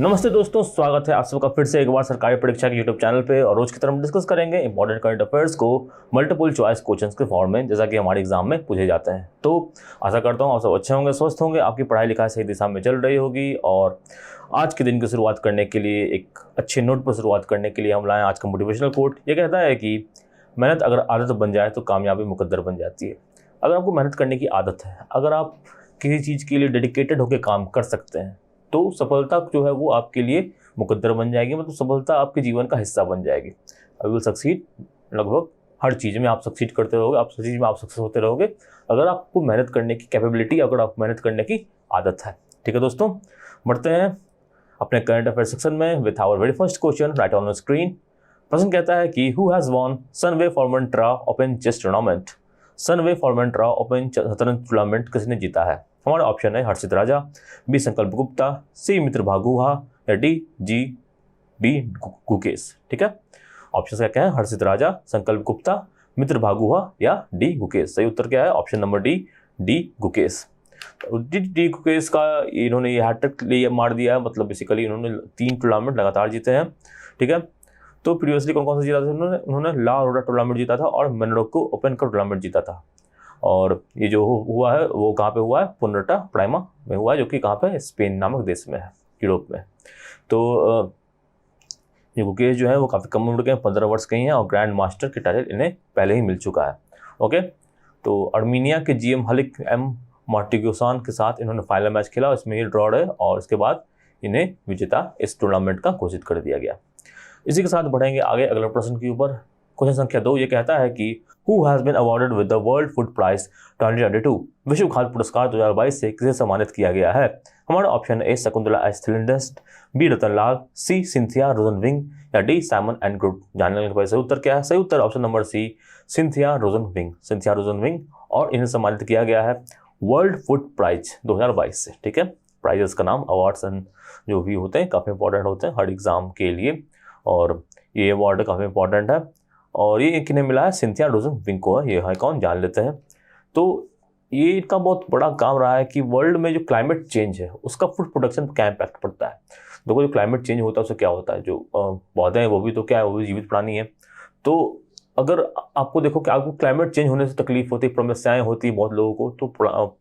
नमस्ते दोस्तों, स्वागत है आप सबका फिर से एक बार सरकारी परीक्षा के यूट्यूब चैनल पे। और रोज की तरह हम डिस्कस करेंगे इंपॉर्टेंट करंट अफेयर्स को मल्टीपल चॉइस क्वेश्चंस के फॉर्म में, जैसा कि हमारे एग्जाम में पूछे जाते हैं। तो आशा करता हूँ आप सब अच्छे होंगे, स्वस्थ होंगे, आपकी पढ़ाई लिखाई सही दिशा में चल रही होगी। और आज के दिन की शुरुआत करने के लिए, एक अच्छे नोट पर शुरुआत करने के लिए हम लाएँ आज का मोटिवेशनल कोट। ये कहता है कि मेहनत अगर आदत बन जाए तो कामयाबी मुकद्दर बन जाती है। अगर आपको मेहनत करने की आदत है, अगर आप किसी चीज़ के लिए डेडिकेटेड होकर काम कर सकते हैं, तो सफलता जो है वो आपके लिए मुकद्दर बन जाएगी, मतलब सफलता आपके जीवन का हिस्सा बन जाएगी। I will succeed. लगभग हर चीज़ में आप सक्सीड करते रहोगे, आप हर चीज़ में आप सक्सेस होते रहोगे अगर आपको मेहनत करने की कैपेबिलिटी, अगर आपको मेहनत करने की आदत है। ठीक है दोस्तों, बढ़ते हैं अपने करंट अफेयर सेक्शन में with our very first question right on screen. प्रश्न कहता है कि who has won Sunway Formentera open chess tournament. Sunway Formentera open शतरंज टूर्नामेंट किसने जीता है? हमारा ऑप्शन है हर्षित राजा, बी संकल्प गुप्ता, सी मित्र भागुहा या डी गुकेश। ठीक है, ऑप्शन क्या है? हर्षित राजा, संकल्प गुप्ता, मित्र भागुहा या डी गुकेश। सही उत्तर क्या है? Option number D Gukesh. D Gukesh का इन्होंने ये हैट्रिक लिए मार दिया है, मतलब बेसिकली इन्होंने 3 टूर्नामेंट लगातार जीते हैं। ठीक है, तो प्रीवियसली कौन कौन सा जीता था उन्होंने ला रोडा टूर्नामेंट जीता था और मोनाको ओपन का टूर्नामेंट जीता था। और ये जो हुआ है वो कहाँ पे हुआ है? पुनरटा प्राइमा में हुआ है, जो कि कहाँ पे? स्पेन नामक देश में है, यूरोप में। तो ये गुकेश जो है वो काफ़ी कम उम्र के हैं, 15 वर्ष के ही हैं और ग्रैंड मास्टर के टाइटल इन्हें पहले ही मिल चुका है। ओके, तो अर्मीनिया के जीएम हलिक एम मार्टिगोसान के साथ इन्होंने फाइनल मैच खेला, इसमें ये ड्रॉ है और इसके बाद इन्हें विजेता इस टूर्नामेंट का घोषित कर दिया गया। इसी के साथ बढ़ेंगे आगे अगले प्रश्न के ऊपर। क्वेश्चन संख्या 2 ये कहता है कि Who has been awarded with the World Food Prize 2022? विश्व खाद्य पुरस्कार 2022 से किसे सम्मानित किया गया है? हमारा ऑप्शन ए शकुंतला एस थिलिंडस्ट, B Ratanlal, C Cynthia Rosenwing या डी साइमन एंड ग्रुप। जानने के बाद सही उत्तर क्या है? सही उत्तर option number C, Cynthia Rosenwing. Cynthia Rosenwing, और इन्हें सम्मानित किया गया है वर्ल्ड फूड प्राइज 2022 से। ठीक है, प्राइजेस का नाम, अवार्ड्स जो भी होते हैं काफ़ी इंपॉर्टेंट होते हैं हर एग्जाम के लिए, और ये अवार्ड काफ़ी इंपॉर्टेंट है। और ये किन्हें मिला है? सिंथिया रोजनविंग को है। ये है कौन, जान लेते हैं। तो ये इनका बहुत बड़ा काम रहा है कि वर्ल्ड में जो क्लाइमेट चेंज है उसका फूड प्रोडक्शन पर क्या इम्पैक्ट पड़ता है। देखो, जो क्लाइमेट चेंज होता है उससे क्या होता है, जो पौधे हैं वो भी तो क्या है, वो भी जीवित प्राणी है। तो अगर आपको देखो कि आपको क्लाइमेट चेंज होने से तकलीफ होती है, समस्याएं होती है बहुत लोगों को, तो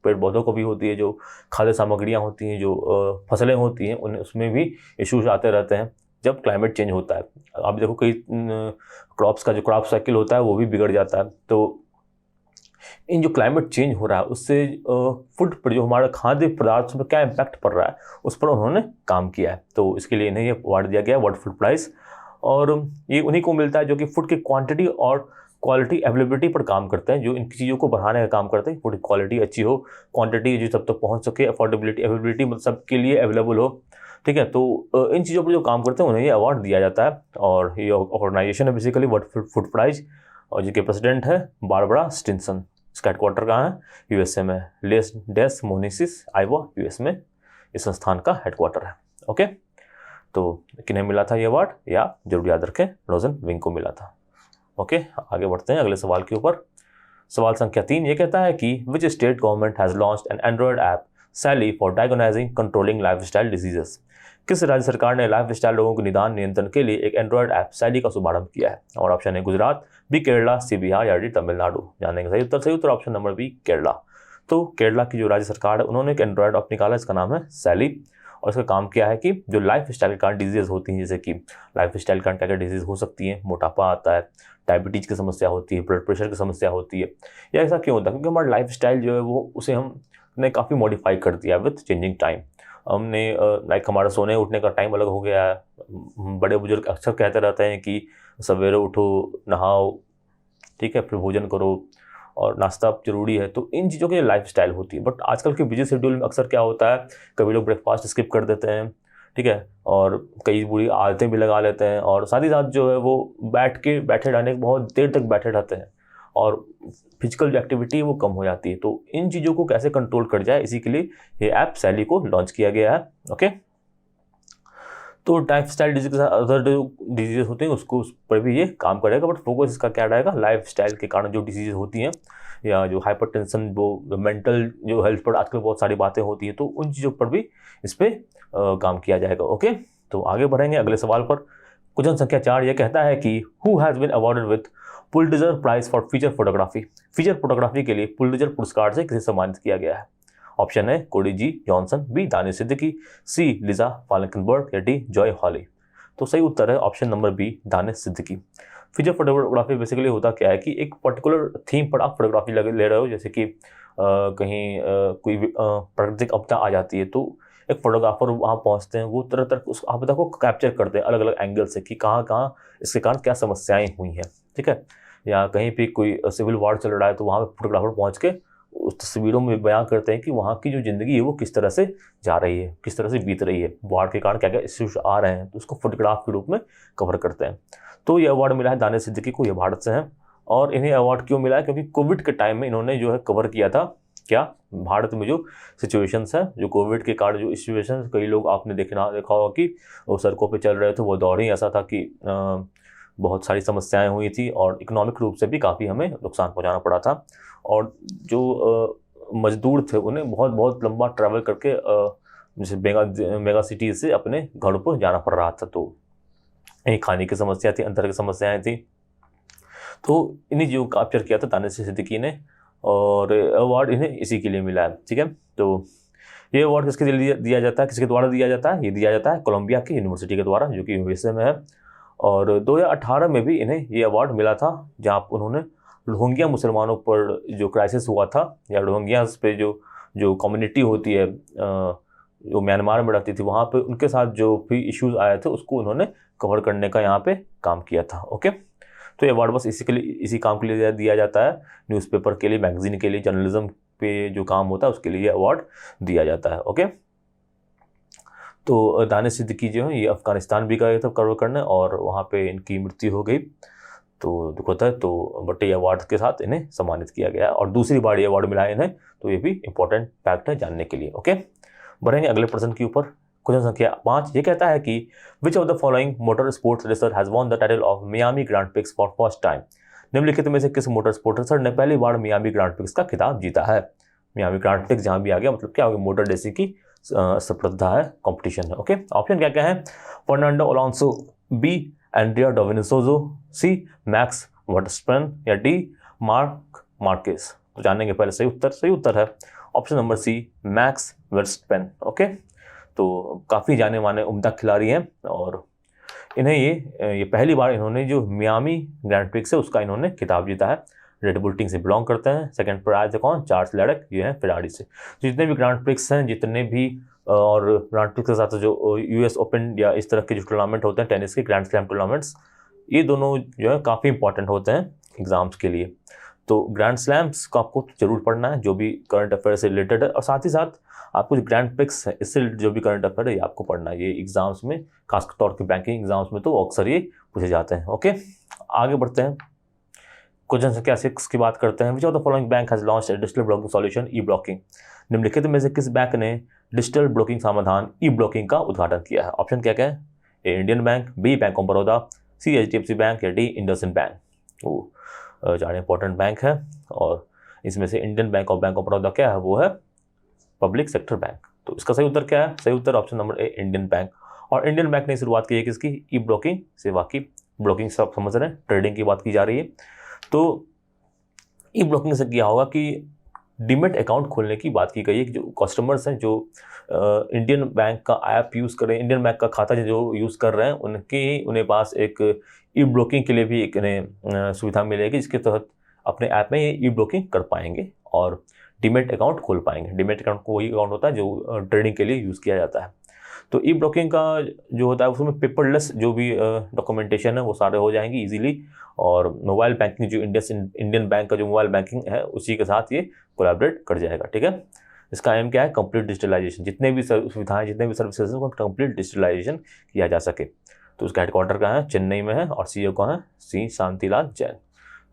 पेड़ पौधों को भी होती है, जो खाद्य सामग्रियाँ होती हैं, जो फसलें होती हैं, उसमें भी इश्यूज आते रहते हैं जब क्लाइमेट चेंज होता है। आप देखो कई क्रॉप्स का जो क्रॉप साइकिल होता है वो भी बिगड़ जाता है। तो इन जो क्लाइमेट चेंज हो रहा है उससे फूड पर, जो हमारा खाद्य पदार्थ पर क्या इम्पैक्ट पड़ रहा है, उस पर उन्होंने काम किया है। तो इसके लिए इन्हें ये अवार्ड दिया गया है, वर्ल्ड फूड प्राइज। और ये उन्हीं को मिलता है जो कि फूड की क्वांटिटी और क्वालिटी अवेलेबिलिटी पर काम करते हैं, जो इन चीज़ों को बढ़ाने का काम करते हैं। फूड की क्वालिटी अच्छी हो, क्वांटिटी जो सब तक पहुँच सके, अफोर्डेबिलिटी अवेलेबिलिटी मतलब सबके लिए अवेलेबल हो। ठीक है, तो इन चीज़ों पर जो काम करते हैं उन्हें ये अवार्ड दिया जाता है। और ये ऑर्गेनाइजेशन है बेसिकली वर्ल्ड फूड प्राइज, और जिसके प्रेसिडेंट है बारबरा स्टिनसन। इसका हेडक्वार्टर कहाँ है? यूएसए में, लेस डेस मोनिसिस आइवा, यूएस में इस संस्थान का हेडक्वार्टर है। ओके, तो किन्हें मिला था ये अवार्ड, या जरूर याद रखें, रोजनविंग को मिला था। ओके, आगे बढ़ते हैं अगले सवाल के ऊपर। सवाल संख्या 3 ये कहता है कि which state government has launched an Android app सैली for diagnosing controlling lifestyle diseases. किस राज्य सरकार ने लाइफस्टाइल रोगों के निदान नियंत्रण के लिए एक एंड्रॉयड ऐप सैली का शुभारंभ किया है? और ऑप्शन है गुजरात, बी केरला, सी बिहार या डी तमिलनाडु। जानेंगे सही उत्तर ऑप्शन नंबर बी केरला। तो केरला की जो राज्य सरकार है उन्होंने एक एंड्रॉयड ऐप निकाला, इसका नाम है सैली। और इसका काम क्या है कि जो लाइफ स्टाइल के कारण डिजीज़ होती हैं, जैसे कि लाइफ स्टाइल के कारण क्या क्या डिजीज़ हो सकती हैं, मोटापा आता है, डायबिटीज़ की समस्या होती है, ब्लड प्रेशर की समस्या होती है, या ऐसा क्यों होता है? क्योंकि हमारा लाइफ स्टाइल जो है वो उसे हमने काफ़ी मॉडिफाई कर दिया है विथ चेंजिंग टाइम। हमने लाइक हमारा सोने उठने का टाइम अलग हो गया है। बड़े बुजुर्ग अक्सर कहते रहते हैं कि सवेरे उठो, नहाओ, ठीक है, फिर भोजन करो और नाश्ता जरूरी है। तो इन चीज़ों की लाइफ स्टाइल होती है। बट आजकल के बिजी शेड्यूल में अक्सर क्या होता है, कभी लोग ब्रेकफास्ट स्किप कर देते हैं, ठीक है, और कई बुरी आदतें भी लगा लेते हैं, और साथ ही साथ जो है वो बैठे रहने बहुत देर तक बैठे रहते हैं और फिजिकल जो एक्टिविटी वो कम हो जाती है। तो इन चीज़ों को कैसे कंट्रोल कर जाए, इसी के लिए ये ऐप सैली को लॉन्च किया गया है। ओके, तो लाइफ स्टाइल डिजीज के साथ अदर जो डिजीज़ होते हैं उसको उस पर भी ये काम करेगा, बट फोकस इसका क्या रहेगा, लाइफ स्टाइल के कारण जो डिजीज़ होती हैं, या जो हाइपरटेंशन, वो मेंटल जो हेल्थ पर आजकल बहुत सारी बातें होती हैं, तो उन चीज़ों पर भी इस पर काम किया जाएगा। ओके। तो आगे बढ़ेंगे अगले सवाल पर। क्वेश्चन संख्या 4 ये कहता है कि who has been awarded with Pulitzer Prize for feature photography. Feature photography के लिए पुलिट्जर पुरस्कार से किसे सम्मानित किया गया है? ऑप्शन है Cody G Johnson, B Danish Siddiqui, C Lisa Falkenberg या डी जॉय हॉली। तो सही उत्तर है option number B Danish Siddiqui. Feature photography basically होता क्या है कि एक पर्टिकुलर थीम पर आप फोटोग्राफी ले रहे हो, जैसे कि कहीं कोई प्राकृतिक आपदा आ जाती है तो एक फोटोग्राफर वहाँ पहुँचते हैं, वो तरह तरह उस आपदा को कैप्चर करते हैं अलग अलग एंगल से कि कहाँ कहाँ इसके कारण क्या समस्याएं हुई हैं, ठीक है। या कहीं पे कोई सिविल वॉर चल रहा है तो वहाँ पे फोटोग्राफर पहुँच के उस तस्वीरों में बयां करते हैं कि वहाँ की जो ज़िंदगी है वो किस तरह से जा रही है, किस तरह से बीत रही है, वॉर के कारण क्या क्या इश्यूज आ रहे हैं, तो उसको फोटोग्राफ के रूप में कवर करते हैं। तो ये अवार्ड मिला है दानिश सिद्दीकी को, ये भारत से हैं। और इन्हें अवार्ड क्यों मिला है? क्योंकि कोविड के टाइम में इन्होंने जो है कवर किया था क्या भारत में जो सिचुएशंस है, जो कोविड के कारण जो सिचुएशंस, कई लोग आपने देखा होगा कि वो सड़कों पे चल रहे थे, वो दौर ही ऐसा था कि बहुत सारी समस्याएं हुई थी और इकोनॉमिक रूप से भी काफ़ी हमें नुकसान पहुंचाना पड़ा था। और जो मजदूर थे उन्हें बहुत बहुत लंबा ट्रैवल करके जैसे मेगा सिटीज से अपने घरों पर जाना पड़ रहा था, तो यही खाने की समस्या थी, अंतर की समस्याएं थी। तो इन्हीं चीज़ों को कैप्चर किया था दानिश सिद्दीकी ने और अवार्ड इन्हें इसी के लिए मिला है, ठीक है। तो ये अवार्ड किसके लिए दिया जाता है, किसके द्वारा दिया जाता है? ये दिया जाता है कोलंबिया की यूनिवर्सिटी के द्वारा, जो कि यूएसए में है। और 2018 में भी इन्हें ये अवार्ड मिला था, जहाँ उन्होंने रोहिंग्या मुसलमानों पर जो क्राइसिस हुआ था, या रोहिंग्यास पे जो कम्युनिटी होती है जो म्यांमार में रहती थी, वहाँ पे उनके साथ जो भी इश्यूज आए थे उसको उन्होंने कवर करने का यहाँ पे काम किया था। ओके, तो ये अवार्ड बस इसी काम के लिए दिया जाता है, न्यूज़पेपर के लिए, मैगजीन के लिए, जर्नलिज्म पे जो काम होता है उसके लिए अवार्ड दिया जाता है। ओके, तो दानिश सिद्दीकी जो है ये अफगानिस्तान भी गए थे कवर करने और वहाँ पे इनकी मृत्यु हो गई, तो दुख होता है। तो बट ये अवार्ड के साथ इन्हें सम्मानित किया गया और दूसरी बार ये अवार्ड मिला है इन्हें, तो ये भी इंपॉर्टेंट फैक्ट है जानने के लिए। ओके, बढ़ेंगे अगले प्रश्न के ऊपर। क्वेश्चन संख्या 5 ये कहता है कि which of the following motor sports racer has won the title of Miami grand prix for first time. निम्नलिखित में से किस मोटर स्पोर्ट रेसर ने पहली बार मियामी ग्रांड प्रिक्स का खिताब जीता है? मियामी ग्रांड प्रिक्स जहाँ भी आ गया मतलब क्या होगा, मोटर रेसिंग की स्पर्धा है, कंपटीशन है। ओके, ऑप्शन क्या क्या है? Fernando Alonso, B Andrea Dovizioso, C Max Verstappen या डी मार्क मार्केस। तो जानेंगे पहले सही उत्तर है option number C Max Verstappen. Okay, तो काफ़ी जाने माने उम्दा खिलाड़ी हैं और इन्हें ये पहली बार इन्होंने जो मियामी ग्रैंड प्रिक्स है उसका इन्होंने खिताब जीता है। रेड बुल टीम से बिलोंग करते हैं। सेकंड पर आए थे कौन? चार्ल्स लेडक, ये हैं फेरारी से। जितने भी ग्रैंड प्रिक्स हैं, जितने भी और ग्रैंड प्रिक्स के साथ जो यूएस ओपन या इस तरह के जो टूर्नामेंट होते हैं टेनिस के, ग्रैंड स्लैम टूर्नामेंट्स, ये दोनों जो है काफ़ी इंपॉर्टेंट होते हैं एग्जाम्स के लिए। तो ग्रैंड स्लैम्स को आपको जरूर पढ़ना है जो भी करंट अफेयर से रिलेटेड है, और साथ ही साथ आपको जो ग्रैंड प्रिक्स है इससे जो भी करंट अफेयर है ये आपको पढ़ना है। ये एग्जाम्स में खासतौर तौर पे बैंकिंग एग्जाम्स में तो अक्सर ये पूछे जाते हैं। ओके, आगे बढ़ते हैं। क्वेश्चन संख्या 6 की बात करते हैं। विच of the following bank has launched digital blocking solution E blocking. निम्नलिखित में से किस बैंक ने डिजिटल ब्लॉकिंग समाधान ई ब्लॉकिंग का उद्घाटन किया है? ऑप्शन क्या क्या है? A Indian bank, B bank of Baroda, C HDFC bank या डी इंडसइंड बैंक। वो ज़्यादा इंपॉर्टेंट बैंक है और इसमें से इंडियन बैंक और बैंक ऑफ बड़ौदा क्या है? वो है पब्लिक सेक्टर बैंक। तो इसका सही उत्तर क्या है? सही उत्तर option number A Indian bank. और इंडियन बैंक ने शुरुआत की है किसकी? ई ब्लॉकिंग सेवा की। ब्लॉकिंग से आप समझ रहे हैं, ट्रेडिंग की बात की जा रही है। तो ई ब्लॉकिंग से क्या होगा कि डीमेट अकाउंट खोलने की बात की गई है कि जो कस्टमर्स हैं जो इंडियन बैंक का ऐप यूज़ कर रहे हैं, इंडियन बैंक का खाता जो यूज़ कर रहे हैं, उन्हें पास एक ई ब्लॉकिंग के लिए भी एक सुविधा मिलेगी, जिसके तहत अपने ऐप में ये ई ब्लॉकिंग कर पाएंगे और डीमेट अकाउंट खोल पाएंगे। डीमेट अकाउंट वही अकाउंट होता है जो ट्रेडिंग के लिए यूज़ किया जाता है। तो ई ब्लॉकिंग का जो होता है उसमें पेपरलेस जो भी डॉक्यूमेंटेशन है वो सारे हो जाएंगी इजीली, और मोबाइल बैंकिंग जो इंडियन बैंक का जो मोबाइल बैंकिंग है उसी के साथ ये कोलैबोरेट कर जाएगा। ठीक है, इसका एम क्या है? Complete digitalization. जितने भी सुविधाएं, जितने भी सर्विसेज हैं उनका कंप्लीट डिजिटलाइजेशन किया जा सके। तो उसका हेडक्वार्टर कहाँ है? चेन्नई में है और सीईओ कहाँ है? सी शांतिलाल जैन।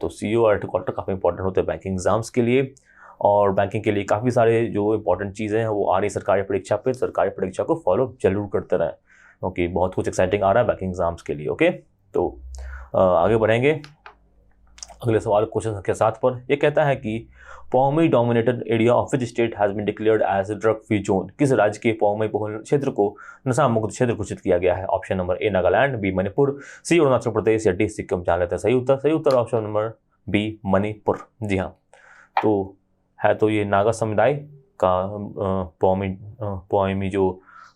तो सीईओ और हेडक्वार्टर काफ़ी इंपॉर्टेंट होते हैं बैंकिंग एग्जाम्स के लिए, और बैंकिंग के लिए काफ़ी सारे जो इंपॉर्टेंट चीज़ें हैं वो आ रही सरकारी परीक्षा पे। सरकारी परीक्षा को फॉलो जरूर करते रहें क्योंकि बहुत कुछ एक्साइटिंग आ रहा है बैंकिंग एग्जाम्स के लिए। ओके, तो आगे बढ़ेंगे। अगले सवाल क्वेश्चन संख्या 7 पर यह कहता है कि Poumai dominated area of which state has been declared as drug free zone. किस राज्य के पौमी बहुल क्षेत्र को नशा मुक्त क्षेत्र घोषित किया गया है? Option number A Nagaland, B Manipur, C Arunachal Pradesh या डी सिक्किम। जान लेते हैं सही उत्तर ऑप्शन नंबर बी मणिपुर। जी हाँ, तो है तो ये नागा समुदाय का पौमी जो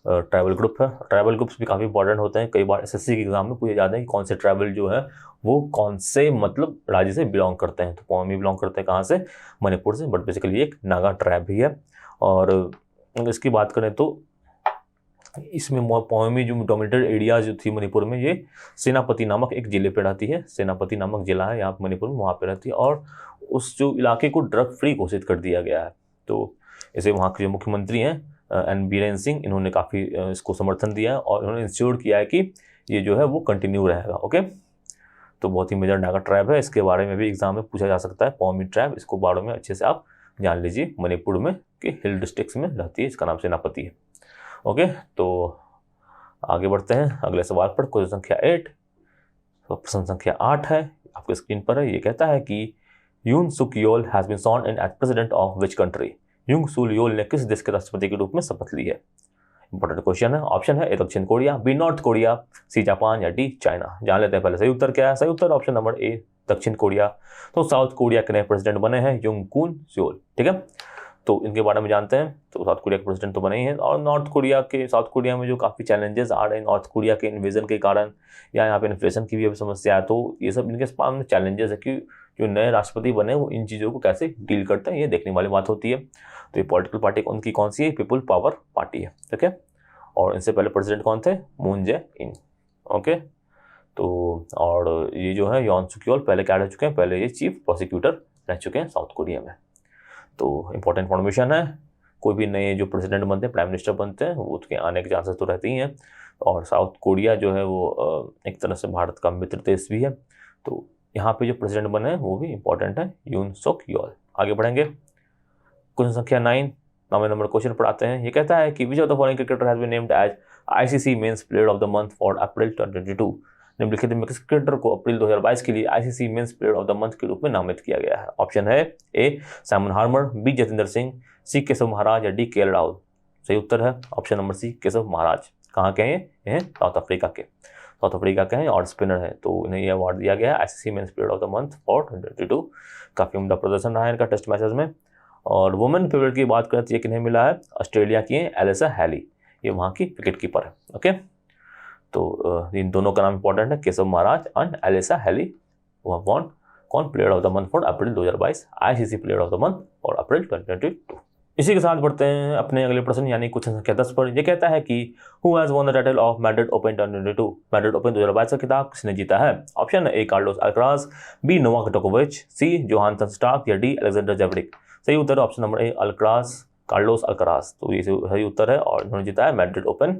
ट्राइबल ग्रुप है। ट्राइबल ग्रुप्स भी काफ़ी इंपॉर्टेंट होते हैं, कई बार एसएससी के एग्जाम में पूछे जाते हैं कि कौन से ट्राइबल जो है वो कौन से मतलब राज्य से बिलोंग करते हैं। तो पौमी बिलोंग करते हैं कहाँ से? मणिपुर से, बट बेसिकली एक नागा ट्राइब भी है। और इसकी बात करें तो इसमें पौमी जो डोमिनेटेड एरिया जो थी मणिपुर में, ये सेनापति नामक एक जिले पे रहती है। सेनापति नामक जिला है यहाँ मणिपुर में, वहाँ पे रहती है और उस जो इलाके को ड्रग फ्री घोषित कर दिया गया है। तो इसे वहाँ के जो मुख्यमंत्री हैं एन बीरेन सिंह, इन्होंने काफ़ी इसको समर्थन दिया है और इन्होंने इंश्योर किया है कि ये जो है वो कंटिन्यू रहेगा। ओके, तो बहुत ही मेजर नागा ट्राइब है, इसके बारे में भी एग्जाम में पूछा जा सकता है। पौमी ट्राइब, इसको बारे में अच्छे से आप जान लीजिए। मणिपुर में के हिल डिस्ट्रिक्ट्स में रहती है, इसका नाम सेनापति है। ओके, तो आगे बढ़ते हैं अगले सवाल पर। क्वेश्चन संख्या 8, तो प्रश्न संख्या 8 है, आपके स्क्रीन पर है। ये कहता है कि Yoon Suk Yeol has been sworn in as president of which country? Yoon Suk Yol ने किस देश के राष्ट्रपति के रूप में शपथ ली है? इंपॉर्टेंट क्वेश्चन है। ऑप्शन है ए दक्षिण Korea, B North Korea, C Japan या डी चाइना। जान लेते हैं पहले सही उत्तर क्या है। सही उत्तर ऑप्शन नंबर ए दक्षिण कोरिया। तो साउथ कोरिया के नए प्रेसिडेंट बने हैं युंग कुन योल। ठीक है, तो इनके बारे में जानते हैं। तो साउथ कोरिया के प्रेसिडेंट तो बने ही हैं और साउथ कोरिया में जो काफ़ी चैलेंजेस आ रहे हैं नॉर्थ कोरिया के इन्वेजन के कारण, या यहाँ पे इन्फ्लेशन की भी अभी समस्या है, तो ये सब इनके सामने चैलेंजेस है कि जो नए राष्ट्रपति बने वो इन चीज़ों को कैसे डील करते हैं, ये देखने वाली बात होती है। तो ये पॉलिटिकल पार्टी उनकी कौन सी है? पीपल पावर पार्टी है। ठीक है, और इनसे पहले प्रेसिडेंट कौन थे? मून जे इन। ओके, तो और ये जो है योन सुक योल पहले क्या रह चुके हैं? पहले ये चीफ प्रोसिक्यूटर रह चुके हैं साउथ कोरिया में। तो इंपॉर्टेंट इन्फॉर्मेशन है। कोई भी नए जो प्रेसिडेंट बनते हैं, प्राइम मिनिस्टर बनते हैं, वो उसके आने के चांसेस तो रहते ही हैं। और साउथ कोरिया जो है वो एक तरह से भारत का मित्र देश भी है। तो यहाँ पे जो प्रेसिडेंट बने हैं वो भी इंपॉर्टेंट है, यून सुक योल। आगे बढ़ेंगे, क्वेश्चन संख्या 9 नंबर क्वेश्चन पढ़ाते हैं। ये कहता है कि which of the following cricketer has been named as ICC men's player of the month for April 2022? निम्नलिखित में किस क्रिकेटर को अप्रैल 2022 के लिए ICC men's player of the month के रूप में नामित किया गया है? ऑप्शन है A Simon Harmer, B Jatendra Singh, C Keshav Maharaj या डी के एल राहुल। सही उत्तर है option number C Keshav Maharaj. कहाँ के हैं? ये साउथ अफ्रीका के। साउथ अफ्रीका के हैं और स्पिनर है। तो इन्हें यह अवार्ड दिया गया है ICC men's player of the month for 2022। काफ़ी उम्दा प्रदर्शन रहा है इनका टेस्ट मैचेस में। और वुमेन फेवरेट की बात करें तो ये किन्हें मिला है? ऑस्ट्रेलिया की है एलिसा हैली, ये वहाँ की विकेट कीपर है। ओके, तो इन दोनों का नाम इंपॉर्टेंट है, Keshav Maharaj and Elisa heli. वह कौन player of the month for April 2022, ICC player of the month for April 2022। इसी के साथ बढ़ते हैं अपने अगले प्रश्न यानी क्वेश्चन संख्या 10 पर। यह कहता है कि who has won the title of Madrid Open 2022? Madrid Open 2022 का खिताब किसने जीता है? Option A Carlos Alcaraz, B Novak जोकोविच, सी जोहानसन स्टार्क या डी अलेक्जेंडर जेवरिक। सही उत्तर है option number A Alcaraz, Carlos Alcaraz. तो ये सही उत्तर है और इन्होंने जीता है मैड्रिड ओपन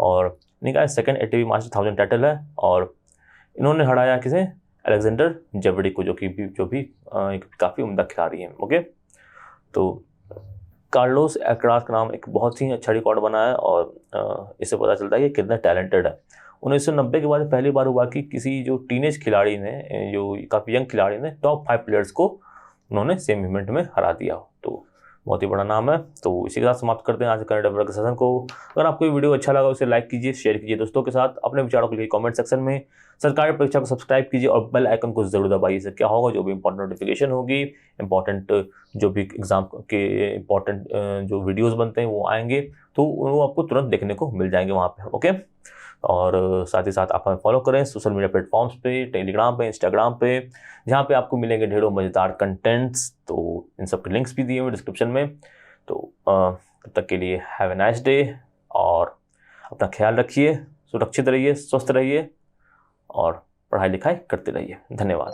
और इनका सेकंड एटीपी मास्टर 1000 टाइटल है। और इन्होंने हराया किसे? अलेक्जेंडर जेवरिक को, जो भी काफ़ी उम्दा खिलाड़ी हैं। ओके, तो कार्लोस अल्कराज का नाम एक बहुत ही अच्छा रिकॉर्ड बना है और इससे पता चलता है कि कितना टैलेंटेड है। 1990 के बाद पहली बार हुआ कि किसी जो टीनेज खिलाड़ी ने, जो काफ़ी यंग खिलाड़ी ने टॉप 5 प्लेयर्स को उन्होंने सेम इवेंट में हरा दिया। तो बहुत ही बड़ा नाम है। तो इसी के साथ समाप्त करते हैं आज करंट अफेयर के सेशन को। अगर आपको ये वीडियो अच्छा लगा उसे लाइक कीजिए, शेयर कीजिए दोस्तों के साथ। अपने विचारों के लिए कमेंट सेक्शन में सरकारी परीक्षा को सब्सक्राइब कीजिए और बेल आइकन को जरूर दबाइए। इससे क्या होगा, जो भी इंपॉर्टेंट नोटिफिकेशन होगी, इंपॉर्टेंट जो भी एग्जाम के इंपॉर्टेंट जो वीडियोज़ बनते हैं वो आएंगे, तो वो आपको तुरंत देखने को मिल जाएंगे वहाँ पर। ओके, और साथ ही साथ आप हमें फॉलो करें सोशल मीडिया प्लेटफॉर्म्स पे, टेलीग्राम पे, इंस्टाग्राम पे, जहाँ पे आपको मिलेंगे ढेरों मज़ेदार कंटेंट्स। तो इन सब के लिंक्स भी दिए हुए डिस्क्रिप्शन में। तो तब तक के लिए हैव ए नाइस डे और अपना ख्याल रखिए, सुरक्षित रहिए, स्वस्थ रहिए और पढ़ाई लिखाई करते रहिए। धन्यवाद।